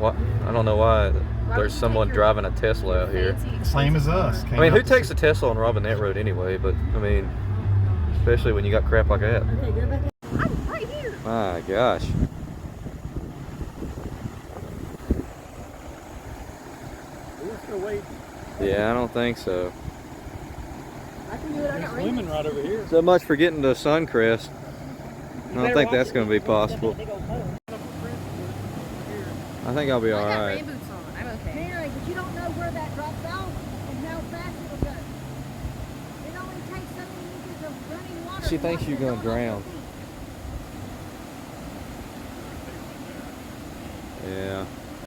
What? I don't know why there's someone driving a Tesla out here. Same as us. I mean, who takes a Tesla on Robinette Road anyway? But I mean, especially when you got crap like that. Okay, go back. I'm right here. My gosh. Yeah, I don't think so. I can do it. I got Swimming right over here. So much for getting to Suncrest. I don't think that's going to be possible. I think I'll be all right. Rain boots on. I'm okay. Mary, but you don't know where that drops out and how fast it'll go. It only takes so many inches of running water. She thinks you're going to drown. Yeah.